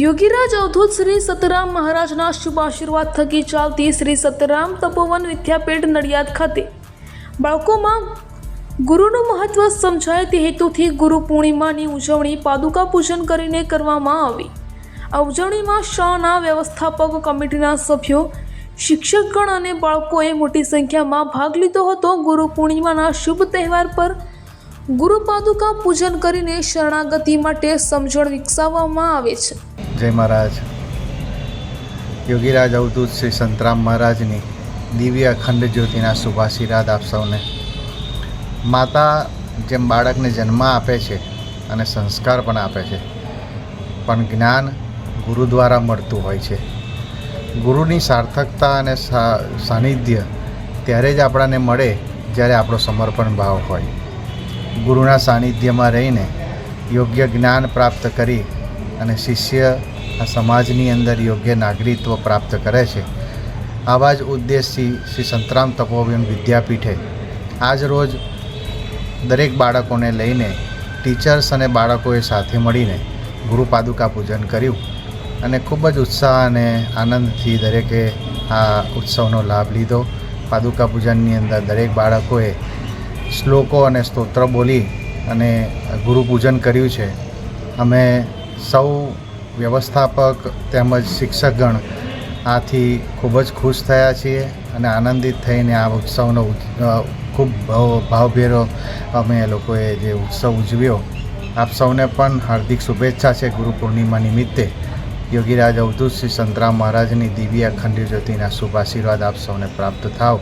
યોગીરાજ અવધૂત શ્રી સતરામ મહારાજના શુભ આશીર્વાદ થકી ચાલતી શ્રી સતરામ તપોવન વિદ્યાપીઠ નડિયાદ ખાતે બાળકોમાં ગુરુનું મહત્વ સમજાય તે હેતુથી ગુરુ પૂર્ણિમાની ઉજવણી પાદુકા પૂજન કરીને કરવામાં આવી। આ ઉજવણીમાં શાળાના વ્યવસ્થાપક કમિટીના સભ્યો, શિક્ષકગણ અને બાળકોએ મોટી સંખ્યામાં ભાગ લીધો હતો। ગુરુ પૂર્ણિમાના શુભ તહેવાર પર ગુરુ પાદુકા પૂજન કરીને શરણાગતિ માટે સમજણ વિકસાવવામાં આવે છે। જય મહારાજ। યોગીરાજ અવધૂત શ્રી સંતરામ મહારાજની દિવ્ય અખંડ જ્યોતિના શુભાશીર્વાદ આપ સૌને। માતા જેમ બાળકને જન્મ આપે છે અને સંસ્કાર પણ આપે છે, પણ જ્ઞાન ગુરુ દ્વારા મળતું હોય છે। ગુરુની સાર્થકતા અને સાનિધ્ય ત્યારે જ આપણને મળે જ્યારે આપણો સમર્પણ ભાવ હોય। ગુરુના સાનિધ્યમાં રહીને યોગ્ય જ્ઞાન પ્રાપ્ત કરી અને શિષ્ય આ સમાજની અંદર યોગ્ય નાગરિકત્વ પ્રાપ્ત કરે છે। આવા જ ઉદ્દેશથી શ્રી સંતરામ તપોવન વિદ્યાપીઠે આજ રોજ દરેક બાળકોને લઈને ટીચર્સ અને બાળકોએ સાથે મળીને ગુરુ પાદુકા પૂજન કર્યું અને ખૂબ જ ઉત્સાહ અને આનંદથી દરેકે આ ઉત્સવનો લાભ લીધો। પાદુકા પૂજનની અંદર દરેક બાળકોએ શ્લોકો અને સ્તોત્ર બોલી અને ગુરુ પૂજન કર્યું છે। અમે સૌ વ્યવસ્થાપક તેમજ શિક્ષકગણ આથી ખૂબ જ ખુશ થયા છીએ અને આનંદિત થઈને આ ઉત્સવનો ખૂબ ભાવભેરો અમે લોકોએ જે ઉત્સવ ઉજવ્યો। આપ સૌને પણ હાર્દિક શુભેચ્છા છે। ગુરુ પૂર્ણિમા નિમિત્તે યોગીરાજ અવધૂત શ્રી સંતરામ મહારાજની દિવ્ય અખંડ જ્યોતિના શુભ આશીર્વાદ આપ સૌને પ્રાપ્ત થાવ।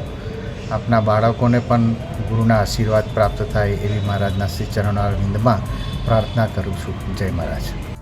આપના બાળકોને પણ ગુરુના આશીર્વાદ પ્રાપ્ત થાય એવી મહારાજના શ્રી ચરણોના વિંદમાં પ્રાર્થના કરું છું। જય મહારાજ।